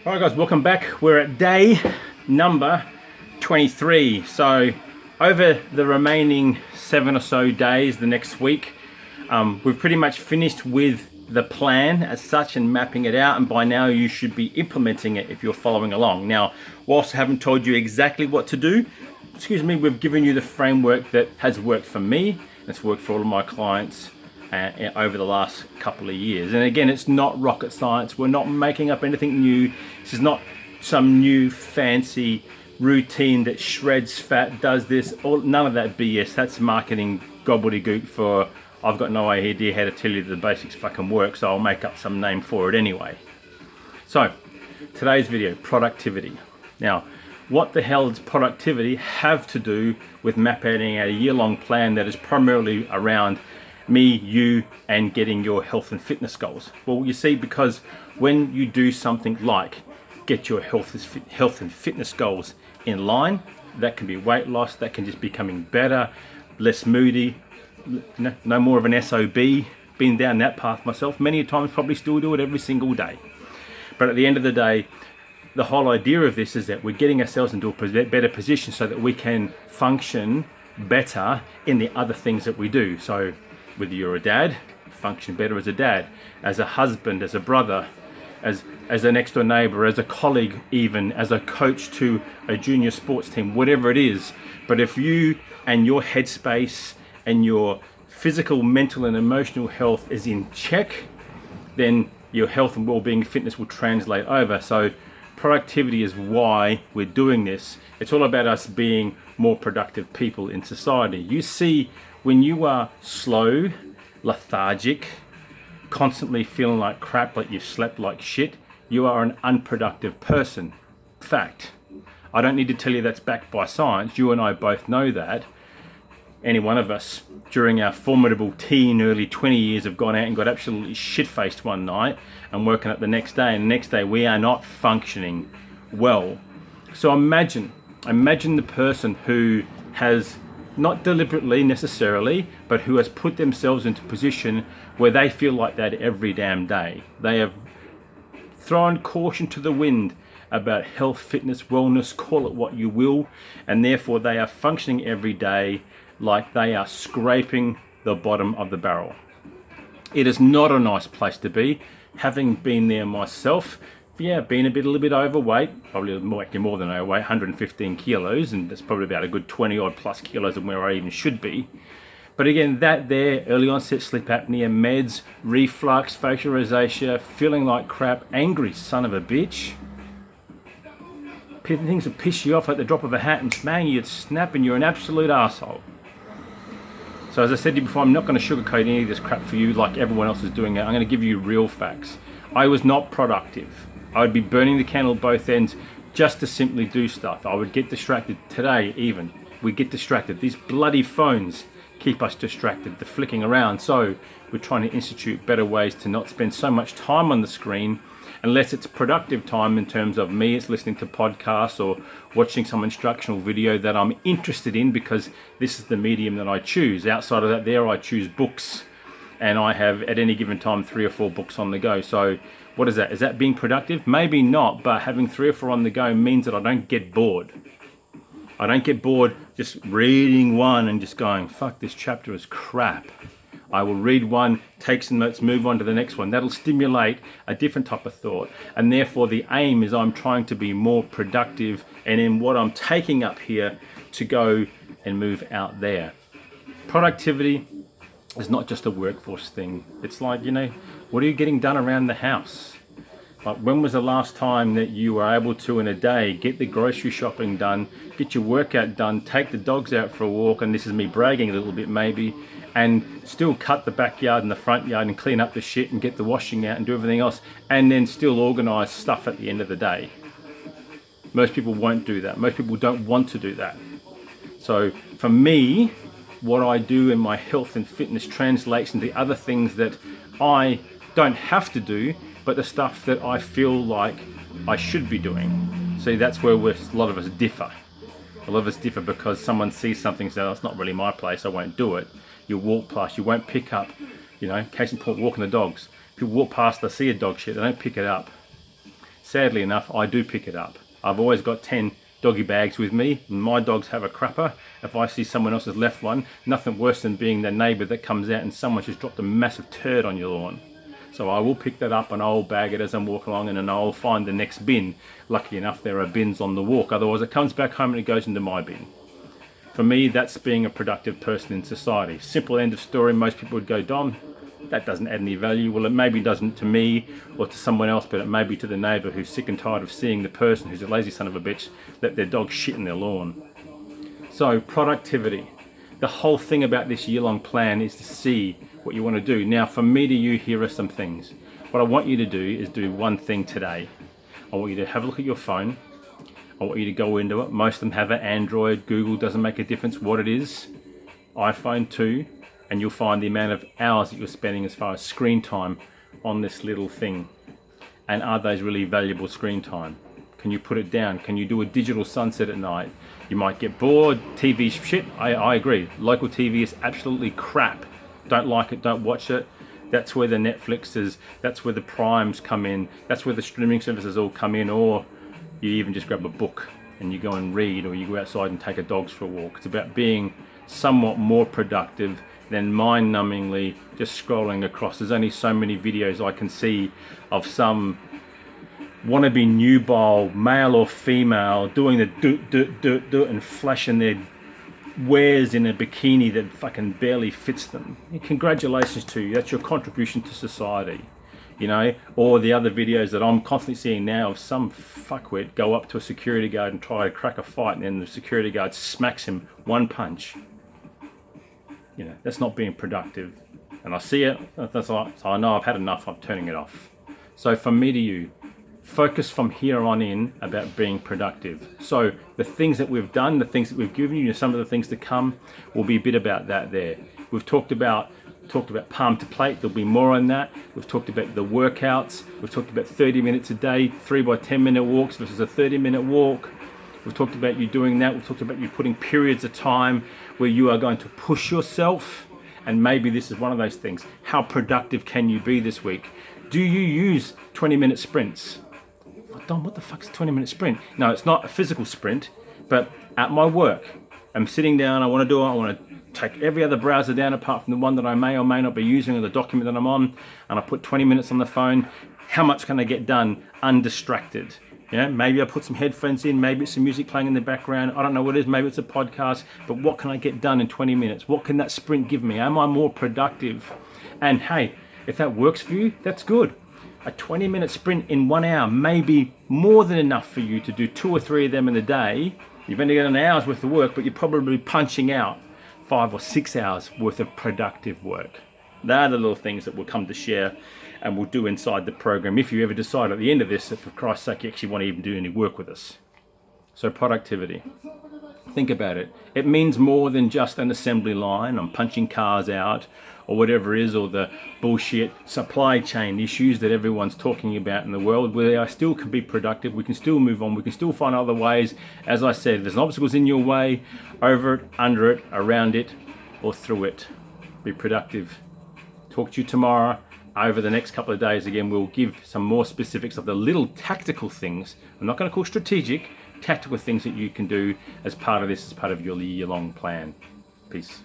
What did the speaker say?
Alright guys, welcome back. We're at day number 23. So over the remaining 7 or so days, the next week, we've pretty much finished with the plan as such and mapping it out, and by now you should be implementing it if you're following along. Now, whilst I haven't told you exactly what to do, we've given you the framework that has worked for me. It's worked for all of my clients over the last couple of years. And again, it's not rocket science. We're not making up anything new. This is not some new fancy routine that shreds fat, does this, none of that BS. That's marketing gobbledygook for I've got no idea how to tell you that the basics fucking work, so I'll make up some name for it anyway. So today's video, productivity. Now, what the hell does productivity have to do with mapping out a year-long plan that is primarily around me, you, and getting your health and fitness goals? Well, you see, because when you do something like get your health and fitness goals in line, that can be weight loss, that can just becoming better, less moody, no more of an SOB. Been down that path myself many times, probably still do it every single day. But at the end of the day, the whole idea of this is that we're getting ourselves into a better position so that we can function better in the other things that we do. So whether you're a dad, function better as a dad, as a husband, as a brother, as a next door neighbor, as a colleague, even as a coach to a junior sports team, whatever it is. But if you and your headspace and your physical, mental and emotional health is in check, then your health and well-being fitness will translate over. So productivity is why we're doing this. It's all about us being more productive people in society. You see, when you are slow, lethargic, constantly feeling like crap, like you've slept like shit, you are an unproductive person. Fact. I don't need to tell you that's backed by science. You and I both know that. Any one of us during our formidable teen, early 20 years have gone out and got absolutely shit-faced one night and woken up the next day, and the next day we are not functioning well. So imagine the person who has, not deliberately necessarily, but who has put themselves into a position where they feel like that every damn day. They have thrown caution to the wind about health, fitness, wellness, call it what you will, and therefore they are functioning every day like they are scraping the bottom of the barrel. It is not a nice place to be. Having been there myself, being a little bit overweight, probably more than overweight, 115 kilos, and that's probably about a good 20 odd plus kilos of where I even should be. But again, that there, early onset sleep apnea, meds, reflux, facial rosacea, feeling like crap, angry son of a bitch. Things that piss you off at the drop of a hat, and man, you'd snap and you're an absolute arsehole. So as I said to you before, I'm not going to sugarcoat any of this crap for you like everyone else is doing it. I'm going to give you real facts. I was not productive. I would be burning the candle at both ends just to simply do stuff. I would get distracted. Today even, we get distracted. These bloody phones keep us distracted. They're flicking around. So we're trying to institute better ways to not spend so much time on the screen, unless it's productive time in terms of me, it's listening to podcasts or watching some instructional video that I'm interested in because this is the medium that I choose. Outside of that there, I choose books, and I have at any given time 3 or 4 books on the go. So what is that? Is that being productive? Maybe not, but having 3 or 4 on the go means that I don't get bored. I don't get bored just reading one and just going, fuck, this chapter is crap. I will read one, take some notes, move on to the next one. That'll stimulate a different type of thought. And therefore the aim is I'm trying to be more productive and in what I'm taking up here to go and move out there. Productivity is not just a workforce thing. It's like, what are you getting done around the house? Like, when was the last time that you were able to, in a day, get the grocery shopping done, get your workout done, take the dogs out for a walk, and this is me bragging a little bit maybe, and still cut the backyard and the front yard and clean up the shit and get the washing out and do everything else, and then still organise stuff at the end of the day? Most people won't do that. Most people don't want to do that. So for me, what I do in my health and fitness translates into other things that I don't have to do, but the stuff that I feel like I should be doing. See, that's where a lot of us differ. A lot of us differ because someone sees something and says, oh, it's not really my place, I won't do it. You walk past, you won't pick up, case in point, walking the dogs. People walk past, they see a dog shit, they don't pick it up. sadly enough, I do pick it up. I've always got 10 doggy bags with me. My dogs have a crapper. If I see someone else has left one, nothing worse than being the neighbour that comes out and someone's just dropped a massive turd on your lawn. So I will pick that up and I'll bag it as I'm walking along, and then I'll find the next bin. Lucky enough, there are bins on the walk. Otherwise, it comes back home and it goes into my bin. For me, that's being a productive person in society. Simple end of story. Most people would go, Dom, that doesn't add any value. Well, it maybe doesn't to me or to someone else, but it may be to the neighbour who's sick and tired of seeing the person who's a lazy son of a bitch let their dog shit in their lawn. So productivity. The whole thing about this year-long plan is to see what you want to do. Now, from me to you, here are some things. What I want you to do is do one thing today. I want you to have a look at your phone. I want you to go into it. Most of them have an Android. Google doesn't make a difference what it is. iPhone too. And you'll find the amount of hours that you're spending as far as screen time on this little thing. And are those really valuable screen time? Can you put it down? Can you do a digital sunset at night? You might get bored. TV shit, I agree. Local TV is absolutely crap. Don't like it, don't watch it. That's where the Netflixes, that's where the Primes come in. That's where the streaming services all come in. Or you even just grab a book and you go and read, or you go outside and take a dogs for a walk. It's about being somewhat more productive than mind-numbingly just scrolling across. There's only so many videos I can see of some wannabe nubile, male or female, doing the do and flashing their wares in a bikini that fucking barely fits them. Congratulations to you. That's your contribution to society. You know, or the other videos that I'm constantly seeing now of some fuckwit go up to a security guard and try to crack a fight, and then the security guard smacks him one punch. You know, that's not being productive. And I see it, so I know I've had enough, I'm turning it off. So from me to you, focus from here on in about being productive. So the things that we've done, the things that we've given you, some of the things to come, will be a bit about that there. We've talked about palm to plate. There'll be more on that. We've talked about the workouts. We've talked about 30 minutes a day, 3 by 10 minute walks versus a 30-minute walk. We've talked about you doing that. We've talked about you putting periods of time where you are going to push yourself. And maybe this is one of those things. How productive can you be this week? Do you use 20-minute sprints? Dom, what the fuck is a 20-minute sprint? No, it's not a physical sprint, but at my work, I'm sitting down, I want to do it, I want to take every other browser down apart from the one that I may or may not be using, or the document that I'm on, and I put 20 minutes on the phone. How much can I get done undistracted? Yeah, maybe I put some headphones in, maybe it's some music playing in the background, I don't know what it is, maybe it's a podcast, but what can I get done in 20 minutes? What can that sprint give me? Am I more productive? And hey, if that works for you, that's good. A 20-minute sprint in 1 hour may be more than enough for you to do 2 or 3 of them in a day. You've only got an hour's worth of work, but you're probably punching out 5 or 6 hours worth of productive work. They're the little things that we'll come to share and we'll do inside the program if you ever decide at the end of this that for Christ's sake you actually want to even do any work with us. So productivity. Think about it. It means more than just an assembly line. I'm punching cars out or whatever it is, or the bullshit supply chain issues that everyone's talking about in the world, where I still can be productive. We can still move on. We can still find other ways. As I said, if there's obstacles in your way, over it, under it, around it, or through it. Be productive. Talk to you tomorrow. Over the next couple of days, again, we'll give some more specifics of the little tactical things. I'm not going to call strategic, tactical things that you can do as part of this, as part of your year-long plan. Peace.